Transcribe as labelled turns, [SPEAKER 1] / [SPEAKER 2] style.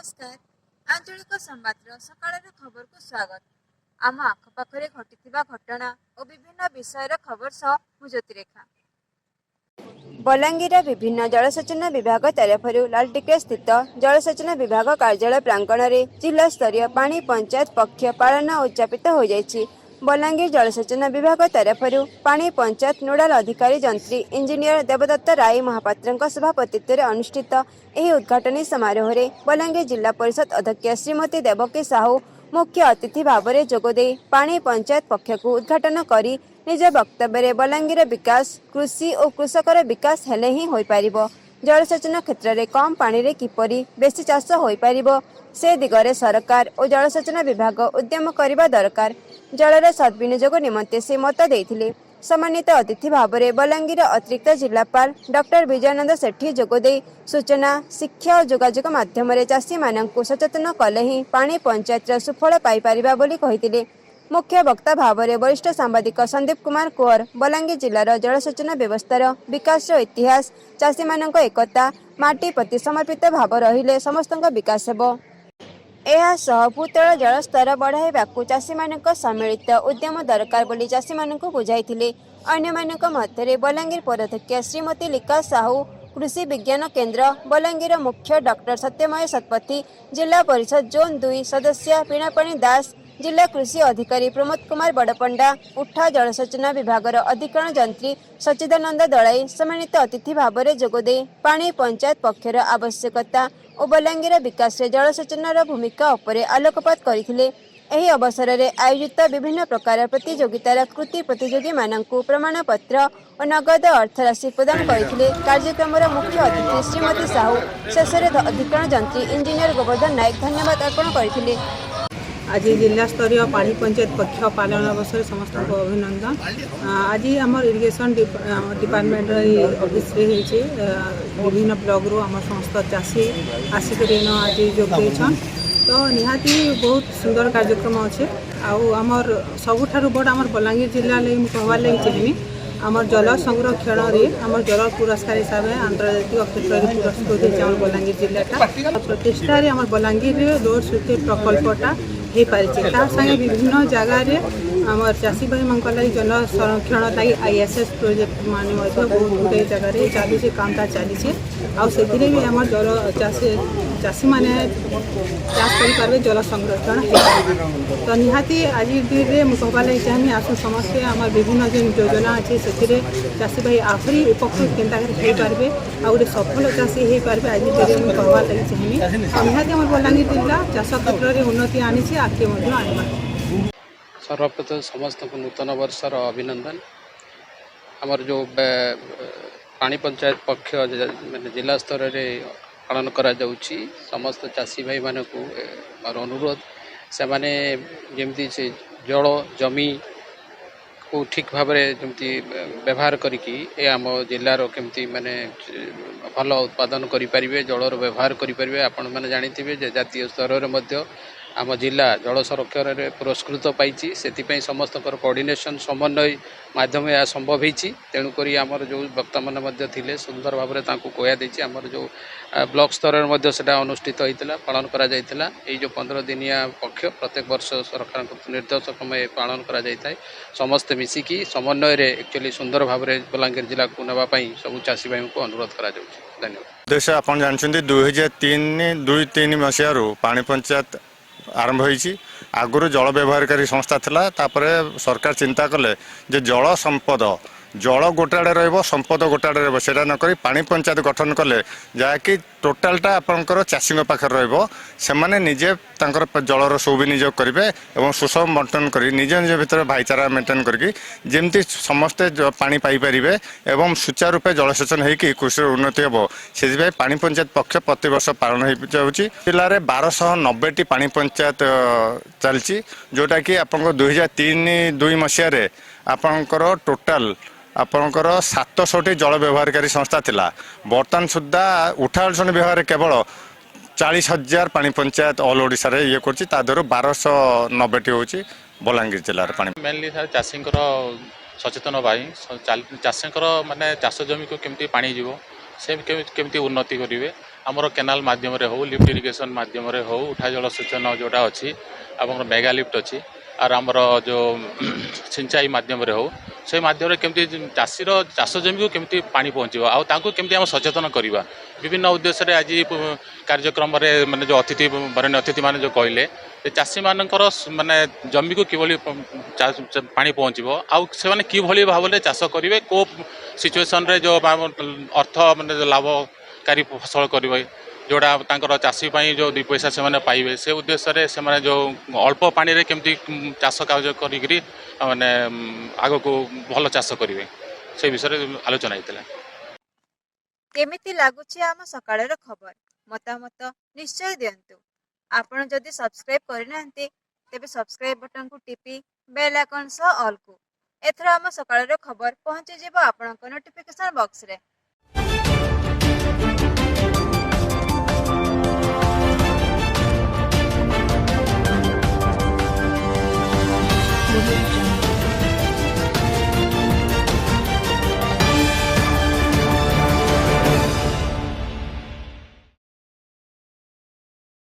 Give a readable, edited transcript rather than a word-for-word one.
[SPEAKER 1] नमस्कार आंचलिक संबादर सकाळर खबर को स्वागत। आम आखपाखे घटिथिबा घटना और विभिन्न विषयर खबर सह मु ज्योतिरेखा। बलांगीर विभिन्न जलसेचन विभाग तरफ लालटिके स्थित जलसेचन विभाग कार्यालय प्रांगण में जिला स्तरीय पानी पंचायत पक्ष पालन उद्यापित हो जायछि। बलांगीर जलसेचन विभाग तरफ पानी पंचायत नोडाल अधिकारी जंत्री इंजीनियर देवदत्त राय महापात्र सभापतित्व में अनुष्ठित यह उद्घाटनी समारोह में बलांगीर जिला परिषद अध्यक्ष श्रीमती देवकी साहू मुख्य अतिथि भाव में जोगदे पानी पंचायत पक्ष को उद्घाटन करी निज वक्तव्य बलांगीर विकास कृषि और कृषकर विकास हेले ही होई पारिबो। जलसेचन क्षेत्र में कम पानी रे किपरि बेसी चाष होई पारिबो से दिगरे सरकार और जलसेचन विभाग उद्यम करबा दरकार। जलर सद्विनियोग निमंते से मत देथिले। सम्मानित अतिथि भाव में बलांगीर अतिरिक्त जिलापाल डॉक्टर विजयानंद सेठी जोगदे सूचना शिक्षा और जोगाजोग माध्यम चाषी मानक सचेतन कले ही पानी पंचायत सुफल पाई पारिबा बोली कहिथिले। मुख्य वक्ता भाव में वरिष्ठ सांबादिक संदीप कुमार कुंवर बलांगीर जिलार जलसेचन व्यवस्थार विकास इतिहास चाषी मानक एकता माटी प्रति समर्पित भाव रहिले समस्त विकास हेबो। भूतल जलस्तर बढ़ाइबाकू चाषी मानक सम्मिलित उद्यम दरकार बोली चाषी मानक बुझाइथिले। अन्य मानक मध्य बलांगीर पौराध्यक्ष श्रीमती लिका साहू कृषि विज्ञान केन्द्र बलांगीर मुख्य डॉक्टर सत्यमय शतपथी जिला परिषद जोन 2 सदस्य पीणापाणी दास जिला कृषि अधिकारी प्रमोद कुमार बड़पंडा उठा जलसेचन विभाग अधिकरण जंत्री सच्चिदानंद दलाई सम्मानित अतिथि भाव में जोगदे पानी पंचायत पक्षर आवश्यकता और बलांगीर विकास में जलसेचन भूमिका उपरे आलोकपात करथिले। एही अवसर में आयोजित विभिन्न प्रकार प्रतियोगितार कृति प्रतियोगी मानकु प्रमाण पत्र और नगद अर्थराशि प्रदान करथिले। कार्यक्रम मुख्य अतिथि श्रीमती साहू शेष अधिकरण जंत्री इंजीनियर गोवर्धन नायक धन्यवाद अर्पण करथिले।
[SPEAKER 2] आज जिला स्तरीय पानी पंचायत पक्ष पालन अवसर समस्त को अभिनंदन। आज आम इरिगेशन डिपार्टमेंट ऑफिस विभिन्न ब्लॉक रू आम समस्त चाषी आसिक आज जोगन तो निहाती बहुत सुंदर कार्यक्रम अच्छे। आमर सबुठारु बड़ आमर बलांगीर जिला कहवार लगी चाहिए आमर जल संरक्षण में आमर जल पुरस्कार हिसाब से अंतर्जातीय क्षेत्र में पुरस्कृत होती बलांगीर जिलाटा प्रतिष्ठा आमर बलांगीर रोड स्वीप प्रकल्पटा हो पारे संगे विभिन्न जगार आमर चाषी भाई मान लगी जल संरक्षण लगी ISS प्रोजेक्ट मान बहुत गुटे जगार चली कामटा चली आसे भी आम जल चाषी मैंने चाष करें जल संरक्षण तो निहाती आज दिन में कहवा लगी चाहिए आसु समस्ते आम विभिन्न जो योजना अच्छे से चाषी भाई आहरी उपकृत केन्ता हो पारे आ गए सफल चाषी हो पारे आज दिन में कहवा लगी चाहिए निहाती आम बलांगीर जिला चाष क्षेत्र में उन्नति आनी आगे आनवा।
[SPEAKER 3] सर्वप्रथम समस्त को नूतन वर्षर अभिनंदन। आमर जो पानी पंचायत पक्ष मैंने जिला स्तर में पालन करा जाउची समस्त चाषी भाई मान को मोर अनुरोध से माने जमती से जल जमी को ठीक भाव जमती व्यवहार करिकी आम जिलार केमती माने भल उत्पादन करें जलर व्यवहार करें। आपण मैंने जानी जातीय स्तर में मध्य आम जिला जल संरक्षण में पुरस्कृत पाई से समस्त कोऑर्डिनेशन समन्वय माध्यम यह संभव होती। तेणुक आमर जो वक्ता मैंने थे सुंदर भाव में कहुदी आमर जो ब्लॉक स्तर में अनुष्ठित होता पालन करा जो 15 दिनिया पक्ष प्रत्येक वर्ष सरकार निर्देशक में पालन करा समस्ते मिसिकी समन्वय एक्चुअली सुंदर भाव में बलांगीर जिला को नापी सब चाषी भाई को अनुरोध करा धन्यवाद।
[SPEAKER 4] उद्देश्य आप जानते 2003 मसीह पानी पंचायत आरंभ होती आगुरी जल व्यवहारकारी संस्था थिला तापरे सरकार चिंता कले जे जल संपद जल गोटाड़े रंपद गोटाड़े रहा नक पानी पंचायत गठन कले जहाँकि टोटालटा आपंकर चाषी पाखे रमाने निजे जलर सुविनियोग करेंगे और सुषम बंटन कर निज निज भितर भाईचारा मेन्टेन करके जमती समस्ते पानी पाइपर और सुचारूपे जलसेचन होगी कृषि उन्नति हम से पानी पंचायत पक्ष प्रति वर्ष पालन हो जिले में 1290 पानी पंचायत चलती जोटा कि आप 2003-2 मसीह आपंकर टोटाल आपंकर 700टी जल व्यवहारकारी संस्था थिला बर्तमान सुधा उठासन विभाग केवल 40,000 पानी पंचायत ऑल ओडिशा रे ये करछि ता दर 1290टी होछि बलांगीर जिल्ला रे पानी
[SPEAKER 5] मेनली सर चाषी सचेतन भाई चाषी माने चाष जमी को केमती पानी जीवो से केमती उन्नति करेंगे ଆମର କେନାଲ ମାଧ୍ୟମରେ ହଉ ଲିଫ୍ଟ ଇରିଗେସନ୍ ମାଧ୍ୟମରେ ହଉ ଉଠା ଜଳସେଚନ ଯେଉଁଟା ଅଛି ଆମର ମେଗା ଲିଫ୍ଟ ଅଛି আর ଆମର ଯେଉଁ ସିଞ୍ଚାଇ ମାଧ୍ୟମରେ ହଉ ସେଇ ମାଧ୍ୟମରେ କେମିତି ଚାଷୀର ଚାଷ ଜମିକୁ କେମିତି ପାଣି ପହଞ୍ଚିବ ଆଉ ତାଙ୍କୁ କେମିତି ଆମେ ସଚେତନ କରିବା ବିଭିନ୍ନ ଉଦ୍ଦେଶ୍ୟରେ ଆଜି କାର୍ଯ୍ୟକ୍ରମରେ ମାନେ ଯେଉଁ ଅତିଥି ବରଣୀୟ ଅତିଥିମାନେ ଯେଉଁ କହିଲେ ଯେ ଚାଷୀମାନଙ୍କର ମାନେ ଜମିକୁ କିଭଳି ପାଣି ପହଞ୍ଚିବ ଆଉ ସେମାନେ କିଭଳି ଭାବରେ ଚାଷ କରିବେ କେଉଁ ସିଚୁଏସନ୍ରେ ଯେଉଁ ଅର୍ଥ ମାନେ ଲାଭକାରୀ ଫସଲ କରିବେ जोड़ा तांकर चाषी जो दुई पैसा से पाइबे से उद्देश्य से जो अल्प पानी रे केमती चाष कार्य करी माने आग को भल चाष करेंगे से विषय आलोचना होता
[SPEAKER 1] केमिति लागुछि आम सकाळर खबर मतामत निश्चय दियंतु आपण जदि सब्सक्राइब करनांती तेबे सब्सक्राइब बटन को टिपी बेल आइकन सह ऑल को एथरा आम सकाळर खबर पहुंची जिवो आपनक नोटिफिकेशन बॉक्स रे।